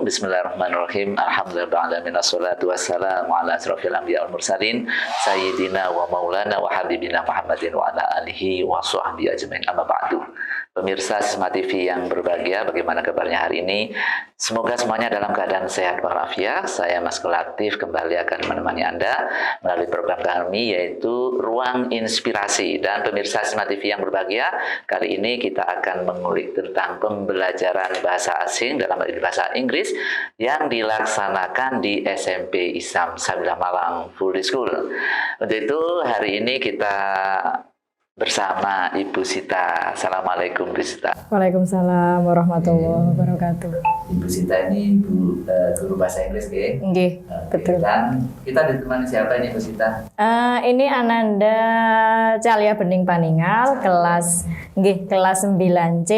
Bismillahirrahmanirrahim. Alhamdulillahirabbil wassalatu wassalamu ala asrofil anbiya wal mursalin sayyidina wa maulana wa habibina Muhammadin wa ala alihi wa sahbihi ajmain. Amma ba'du. Pemirsa Sisma TV yang berbahagia, bagaimana kabarnya hari ini? Semoga semuanya dalam keadaan sehat walafiat. Saya Mas Kelatif kembali akan menemani Anda melalui program kami yaitu Ruang Inspirasi. Dan pemirsa Sisma TV yang berbahagia, kali ini kita akan mengulik tentang pembelajaran bahasa asing dalam bahasa Inggris yang dilaksanakan di SMP Islam Sabilah Malang Full Day School. Untuk itu hari ini kita bersama Ibu Sita. Assalamualaikum Bu Sita. Waalaikumsalam warahmatullahi wabarakatuh. Ibu Sita ini guru bahasa Inggris, nggih? Nggih, betul. Dan kita ditemani siapa ini Bu Sita? Ini Ananda Calia Bening Paningal, kelas 9C.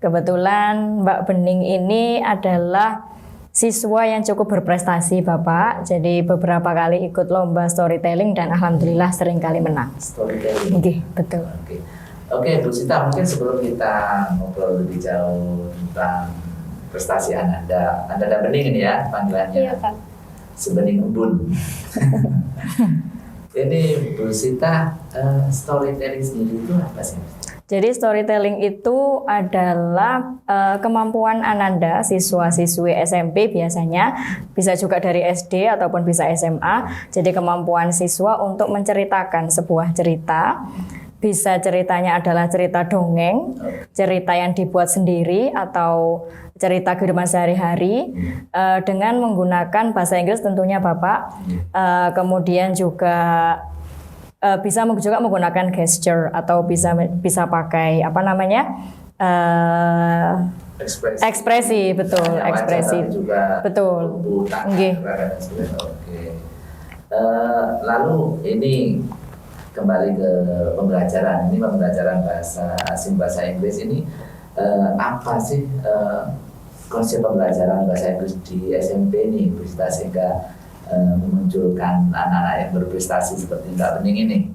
Kebetulan Mbak Bening ini adalah siswa yang cukup berprestasi Bapak. Jadi beberapa kali ikut lomba storytelling dan alhamdulillah sering kali menang. Storytelling. Nggih, betul. Oke, Bu Sita, mungkin sebelum kita ngobrol lebih jauh tentang prestasi Ananda Bening ini ya panggilannya. Iya, Pak. Sebening Embun. Ini Bu Sita, storytelling sendiri itu apa sih? Jadi storytelling itu adalah kemampuan Ananda, siswa-siswi SMP biasanya, bisa juga dari SD ataupun bisa SMA. Jadi kemampuan siswa untuk menceritakan sebuah cerita. Bisa ceritanya adalah cerita dongeng, cerita yang dibuat sendiri atau cerita kehidupan sehari-hari dengan menggunakan bahasa Inggris tentunya Bapak. Kemudian juga bisa juga menggunakan gesture atau bisa pakai ekspresi, betul, ekspresi juga betul. Oke. Lalu ini kembali ke pembelajaran. Ini pembelajaran bahasa asing, bahasa Inggris ini apa sih konsep pembelajaran bahasa Inggris di SMP ini, sehingga memunculkan anak-anak yang berprestasi seperti Mbak Bening ini.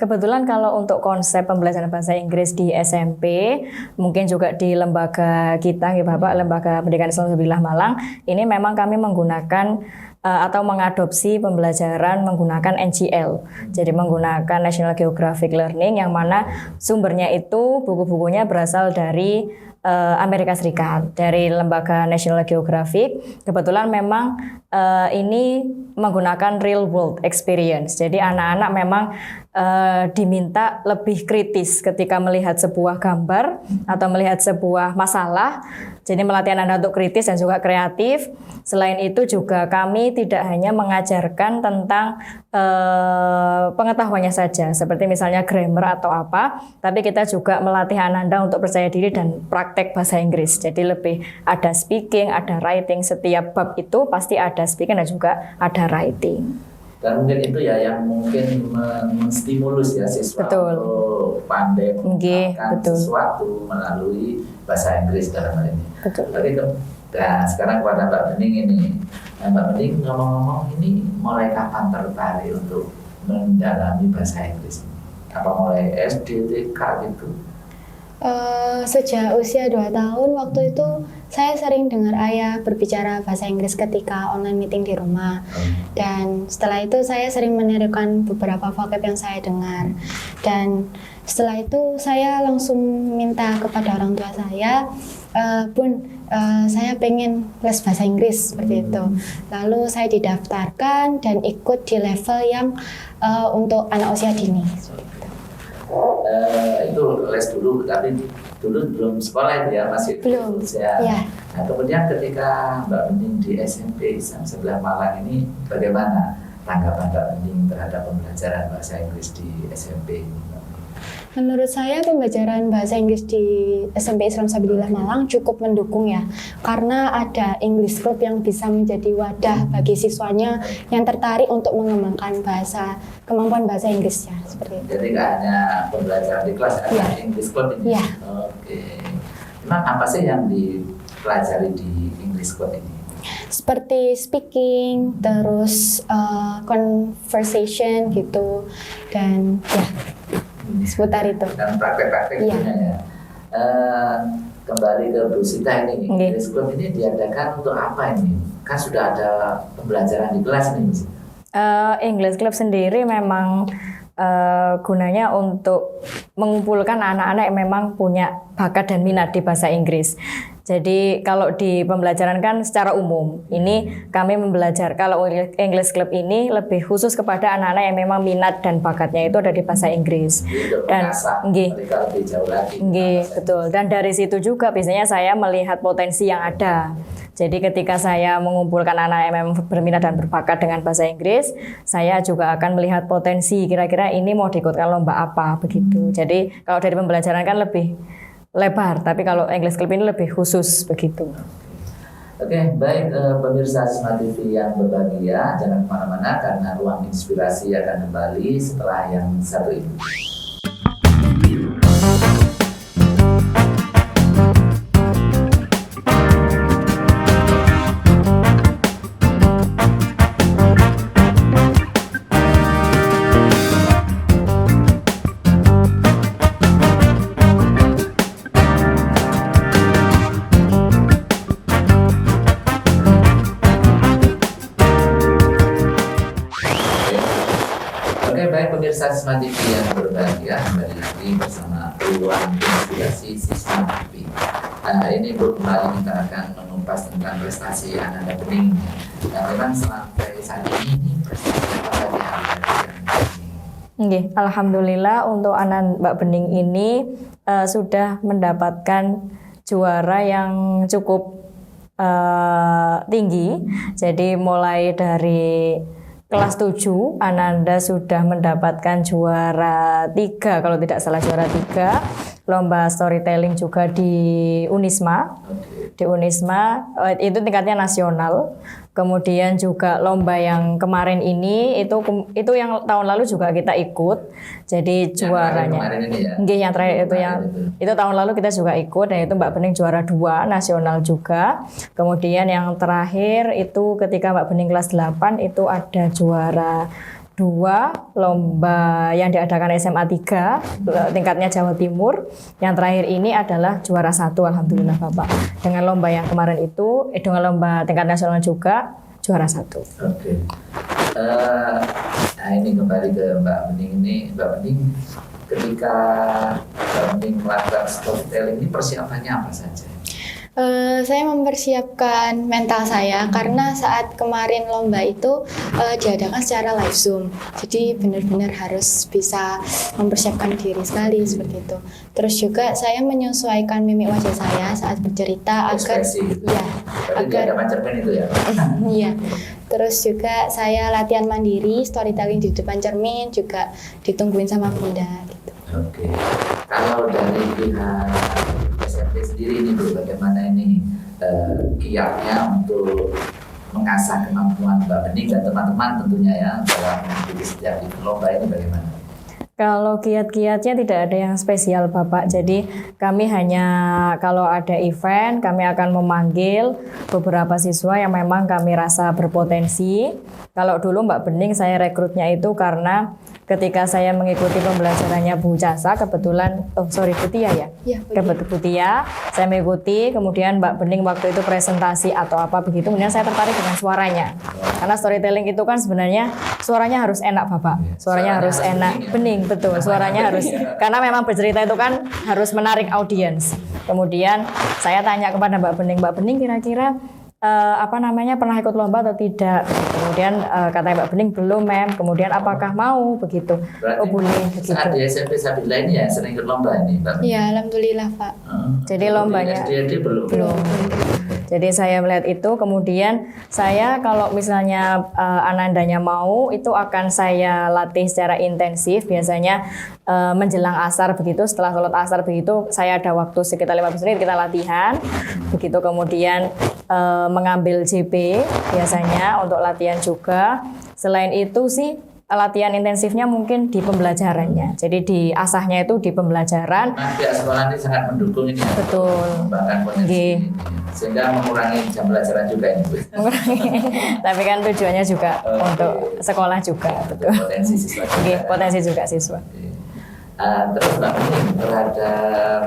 Kebetulan kalau untuk konsep pembelajaran bahasa Inggris di SMP, mungkin juga di lembaga kita, Bapak, Lembaga Pendidikan Islam Sabilah Malang, ini memang kami menggunakan atau mengadopsi pembelajaran menggunakan NGL. Jadi menggunakan National Geographic Learning yang mana sumbernya itu buku-bukunya berasal dari Amerika Serikat, dari lembaga National Geographic. Kebetulan memang ini menggunakan real world experience. Jadi anak-anak memang diminta lebih kritis ketika melihat sebuah gambar atau melihat sebuah masalah. Jadi melatih anak-anak untuk kritis dan juga kreatif. Selain itu juga kami tidak hanya mengajarkan tentang pengetahuannya saja, seperti misalnya grammar atau apa, tapi kita juga melatih anak-anak untuk percaya diri dan praktek bahasa Inggris. Jadi lebih ada speaking, ada writing. Setiap bab itu pasti ada speaking dan juga ada writing. Dan mungkin itu ya yang mungkin menstimulus ya siswa untuk pandai mengungkapkan sesuatu melalui bahasa Inggris dalam hal ini. Betul. Nah, sekarang kepada Mbak Bening ini, Mbak Bening ngomong-ngomong ini mulai kapan tertarik untuk mendalami bahasa Inggris? Apa mulai SD, TK gitu? Sejak usia 2 tahun, waktu itu saya sering dengar ayah berbicara bahasa Inggris ketika online meeting di rumah. Dan setelah itu saya sering menirukan beberapa vocab yang saya dengar. Dan setelah itu saya langsung minta kepada orang tua saya, Bun, saya pengen les bahasa Inggris seperti itu. Lalu saya didaftarkan dan ikut di level yang untuk anak usia dini. Itu les dulu, tapi dulu belum sekolah itu ya, masih belum usia. Ya. Nah, kemudian ketika Mbak Bening di SMP Islam Sabilah Malang ini, bagaimana tanggapan Mbak Bening terhadap pembelajaran bahasa Inggris di SMP ini? Menurut saya pembelajaran bahasa Inggris di SMP Islam Sabilah Malang cukup mendukung ya, karena ada English Club yang bisa menjadi wadah bagi siswanya yang tertarik untuk mengembangkan kemampuan bahasa Inggrisnya seperti itu. Jadi nggak hanya pembelajaran di kelas, ada English Club ini. Ya. Oke. Memang apa sih yang dipelajari di English Club ini? Seperti speaking, terus conversation gitu, dan ya seputar itu. Dan praktek-praktek ya. Kembali ke Bu Sita ini, Nggih. English Club ini diadakan untuk apa ini? Kan sudah ada pembelajaran di kelas nih, Bu Sita. English Club sendiri memang gunanya untuk mengumpulkan anak-anak yang memang punya bakat dan minat di bahasa Inggris. Jadi kalau di pembelajaran kan secara umum, ini kami membelajar kalau English Club ini lebih khusus kepada anak-anak yang memang minat dan bakatnya itu ada di bahasa Inggris. Untuk Dan mengasah nggih. mereka lebih jauh lagi. Nggih, betul. Dan dari situ juga biasanya saya melihat potensi yang ada. Jadi ketika saya mengumpulkan anak yang memang berminat dan berbakat dengan bahasa Inggris, saya juga akan melihat potensi kira-kira ini mau diikutkan lomba apa begitu. Jadi kalau dari pembelajaran kan lebih lebar, tapi kalau English Club ini lebih khusus begitu. Oke, baik pemirsa Smart TV yang berbahagia, jangan kemana-mana karena ruang inspirasi akan kembali setelah yang satu ini. Oke, baik pemirsa Smart TV yang berbahagia, kembali lagi bersama ruang inspirasi Sisma TV. Ini Bu, kembali kita akan mengupas tentang prestasi Ananda Bening. Memang sampai saat ini prestasi apa saja yang dilakukan ini? Nggih, alhamdulillah untuk anak Mbak Bening ini sudah mendapatkan juara yang cukup tinggi. Jadi mulai dari kelas 7 Ananda sudah mendapatkan juara 3 kalau tidak salah, juara 3 lomba storytelling juga di Unisma. Di Unisma itu tingkatnya nasional. Kemudian juga lomba yang kemarin ini itu yang tahun lalu juga kita ikut. Jadi juaranya. Kemarin ini ya? Nggih, yang terakhir itu yang itu tahun lalu kita juga ikut dan itu Mbak Bening juara 2 nasional juga. Kemudian yang terakhir itu ketika Mbak Bening kelas 8 itu ada juara 2 lomba yang diadakan SMA 3 tingkatnya Jawa Timur. Yang terakhir ini adalah juara 1 alhamdulillah Bapak. Dengan lomba yang kemarin itu dengan lomba tingkat nasional juga juara 1. Oke. Nah ini kembali ke Mbak Bening ini. Mbak Bening, ketika Mbak Bening melakukan storytelling ini persiapannya apa saja? Saya mempersiapkan mental saya karena saat kemarin lomba itu diadakan secara live Zoom. Jadi benar-benar harus bisa mempersiapkan diri sekali seperti itu. Terus juga saya menyesuaikan mimik wajah saya saat bercerita agar Ekspresi gitu. ya, Berarti agar ada cermin itu ya? iya. Terus juga saya latihan mandiri, storytelling di depan cermin juga ditungguin sama Bunda gitu. Oke. Kalau dari pihak SMP sendiri ini Bu, bagaimana ini kiatnya untuk mengasah kemampuan Mbak Bening dan teman-teman tentunya ya dalam mengikuti setiap event lomba ini bagaimana? Kalau kiat-kiatnya tidak ada yang spesial Bapak. Jadi kami hanya kalau ada event kami akan memanggil beberapa siswa yang memang kami rasa berpotensi. Kalau dulu Mbak Bening saya rekrutnya itu karena ketika saya mengikuti pembelajarannya Bu Casa kebetulan Butia ya. Iya, Kebetulan Butia, saya mengikuti, kemudian Mbak Bening waktu itu presentasi atau apa begitu, kemudian saya tertarik dengan suaranya. Karena storytelling itu kan sebenarnya suaranya harus enak Bapak. Suaranya harus enak, bening betul. Suaranya harus karena memang bercerita itu kan harus menarik audiens. Kemudian saya tanya kepada Mbak Bening kira-kira pernah ikut lomba atau tidak? Kemudian kata Mbak Bening belum mem. Kemudian apakah mau begitu? Berarti Oh boleh begitu. saat di SMP Sabila ini ya sering ikut lomba ini Mbak Bening? Iya, alhamdulillah Pak. Jadi lombanya SD belum. Jadi saya melihat itu, kemudian saya kalau misalnya Anandanya mau, itu akan saya latih secara intensif. Biasanya menjelang asar begitu, setelah sholat asar begitu, saya ada waktu sekitar 15 menit kita latihan. Begitu kemudian mengambil JP biasanya untuk latihan juga. Selain itu sih latihan intensifnya mungkin di pembelajarannya. Jadi di asahnya itu di pembelajaran. Nah, pihak sekolah ini sangat mendukung ini ya. Betul. Mengembangkan potensi Nggih. ini. Sehingga mengurangi jam pelajaran juga ini Bu. Tapi kan tujuannya juga Oke. untuk sekolah juga, betul. Potensi siswa juga. Oke, potensi juga siswa. Oke. Terus Mbak Bening terhadap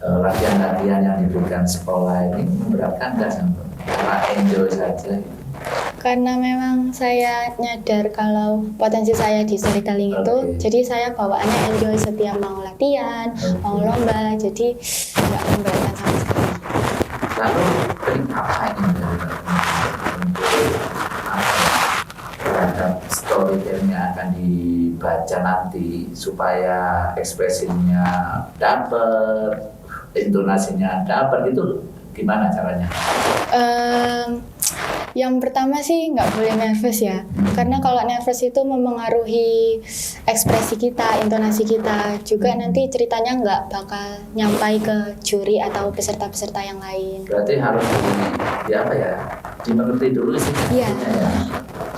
latihan-latihan yang diberikan sekolah ini memberatkan nggak sampai? Karena enjoy saja. Karena memang saya nyadar kalau potensi saya di storytelling itu, Oke. jadi saya bawaannya enjoy setiap mau latihan, mau lomba, jadi nggak memberatkan sama sekali. Lalu trik apa ini dari Mbak untuk terhadap storytelling yang akan dibaca nanti supaya ekspresinya dapat, intonasinya dapat, itu gimana caranya? Yang pertama sih nggak boleh nervous ya, karena kalau nervous itu memengaruhi ekspresi kita, intonasi kita, juga nanti ceritanya nggak bakal nyampai ke juri atau peserta-peserta yang lain. Berarti harus dimengerti dulu sih. Iya. Ya.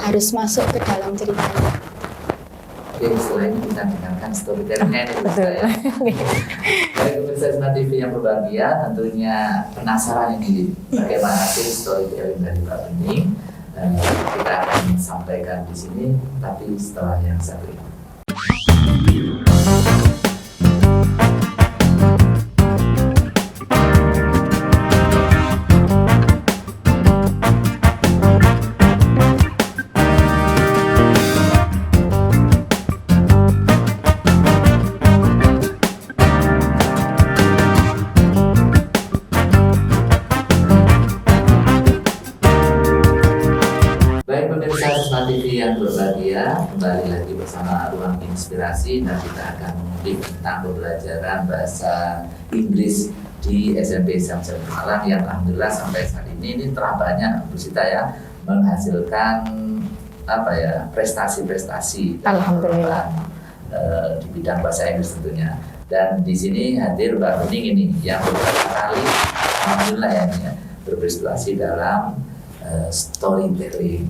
Harus masuk ke dalam ceritanya. Oke, setelah ini kita dengarkan storytellingnya ini Betul. ya. Dari pemirsa Smart TV yang berbahagia, tentunya penasaran ini bagaimana sih storytelling dari Mbak Bening. Dan kita akan sampaikan di sini, tapi setelah yang satu ini. Baik pemirsa Smart TV yang berbahagia, kembali lagi bersama Ruang Inspirasi dan kita akan mengulik tentang pembelajaran bahasa Inggris di SMP Samsel Malang yang alhamdulillah sampai saat ini telah banyak Bu Sita ya menghasilkan prestasi-prestasi Alhamdulillah. Di bidang bahasa Inggris tentunya. Dan di sini hadir Mbak Bening ini yang beberapa kali alhamdulillah ya berprestasi dalam storytelling.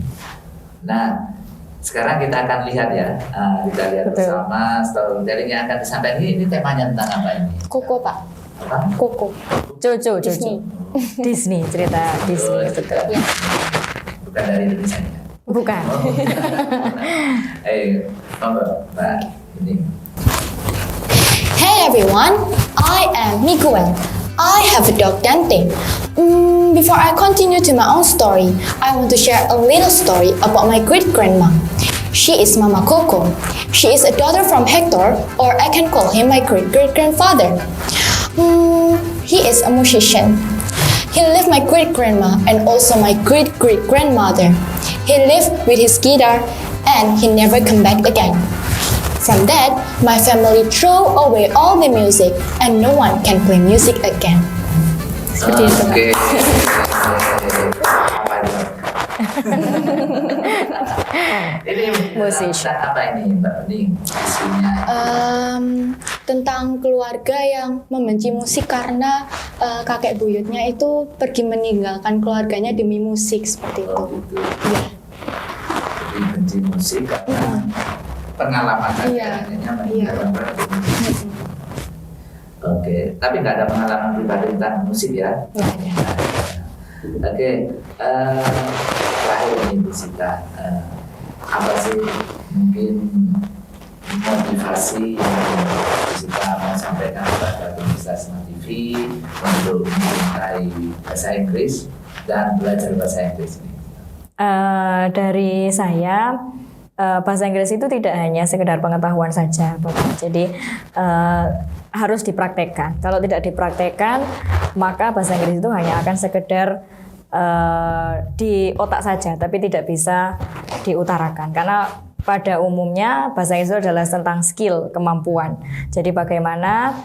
Nah, sekarang kita akan lihat ya, kita lihat Betul. bersama storytelling yang akan disampaikan ini temanya tentang apa ini? Koko Pak, Apa? Koko. Jojo. Disney. Disney, cerita Disney. Oh, Betul. Ya. Bukan dari Indonesia ya? Bukan. Mbak ini. Hey everyone, I am Miguel. I have a dog Dante. Before I continue to my own story, I want to share a little story about my great-grandma. She is Mama Coco. She is a daughter from Hector, or I can call him my great-great-grandfather. He is a musician. He left my great-grandma and also my great-great-grandmother. He lived with his guitar and he never come back again. From that, my family throw away all the music and no one can play music again. Seperti itu, Pak. Oke. Apa ini? Ini Musisi. apa ini Mbak Bening? Isinya. Tentang keluarga yang membenci musik karena kakek buyutnya itu pergi meninggalkan keluarganya demi musik seperti itu. Oh gitu. Iya. Jadi benci musik karena pengalaman Iya. akhirnya Iya. meninggalkan musik. Oke, tapi nggak ada pengalaman pribadi tentang musik ya? Nggak ada. Oke, terakhir ini Bu Sita, apa sih mungkin motivasi yang Bu Sita mau sampaikan kepada pemirsa Smart TV untuk mencintai bahasa Inggris dan belajar bahasa Inggris ini? Dari saya, bahasa Inggris itu tidak hanya sekedar pengetahuan saja, Bapak. Jadi harus dipraktekkan. Kalau tidak dipraktekkan, maka bahasa Inggris itu hanya akan sekedar di otak saja, tapi tidak bisa diutarakan. Karena pada umumnya bahasa Inggris itu adalah tentang skill, kemampuan. Jadi bagaimana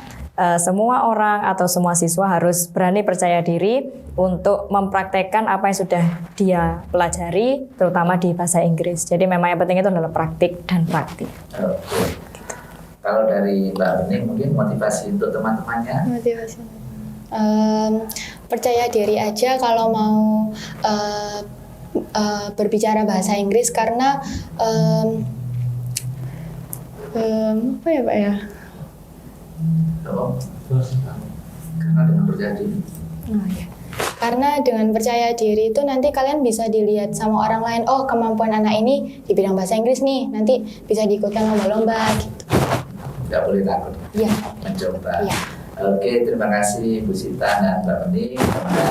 semua orang atau semua siswa harus berani percaya diri untuk mempraktekkan apa yang sudah dia pelajari, terutama di bahasa Inggris. Jadi memang yang penting itu adalah praktik dan praktik. Oke. Kalau dari Mbak Bening mungkin motivasi untuk teman-temannya? Motivasi. Percaya diri aja kalau mau berbicara bahasa Inggris karena apa ya Pak ya? Oh, karena dengan percaya diri. Oh, ya. Karena dengan percaya diri itu nanti kalian bisa dilihat sama orang lain, oh kemampuan anak ini di bidang bahasa Inggris nih, nanti bisa diikutkan lomba-lomba gitu. Nggak boleh takut Iya. mencoba. Iya. Oke, terima kasih Bu Sita dan Mbak Meni karena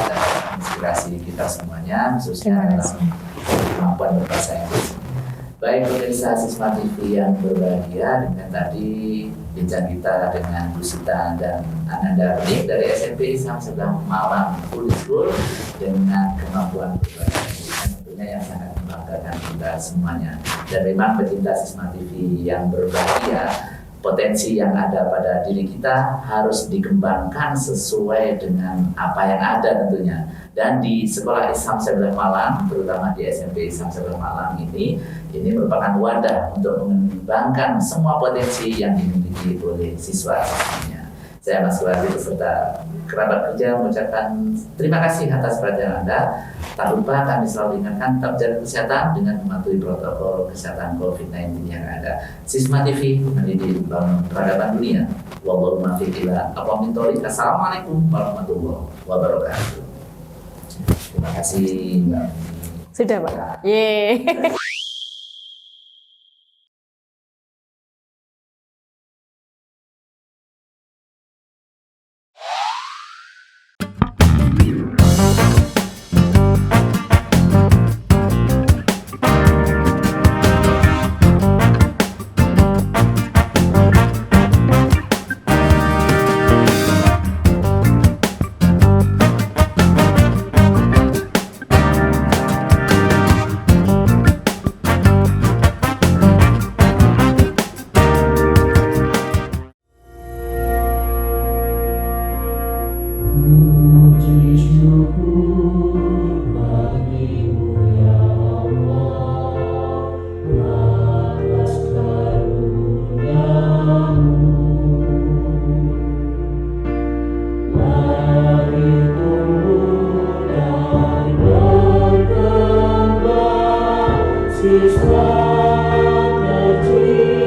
inspirasi kita semuanya, khususnya dalam kemampuan berbahasa Inggris. Baik pemirsa Sisma TV yang berbahagia, dengan tadi bincang kita dengan Bu Sita dan Ananda Meni dari SMP Islam Sebelah Malang Full School dengan kemampuan berbahasa Inggris tentunya yang sangat membanggakan kita semuanya. Dan memang pecinta Sisma TV yang berbahagia, potensi yang ada pada diri kita harus dikembangkan sesuai dengan apa yang ada tentunya. Dan di Sekolah Islam Sebelah Malang, terutama di SMP Islam Sebelah Malang ini merupakan wadah untuk mengembangkan semua potensi yang dimiliki oleh siswa-siswinya. Saya Mas Wadi beserta kerabat kerja mengucapkan terima kasih atas perhatian Anda. Tak lupa kami selalu ingatkan tetap jaga kesehatan dengan mematuhi protokol kesehatan COVID-19 yang ada. Sisma TV mendidik membangun peradaban dunia. Wallahu muwaffiq ila aqwamit thoriq. Assalamualaikum warahmatullahi wabarakatuh. Terima kasih Mbak. Sudah Pak. Yeay. Siswa kecil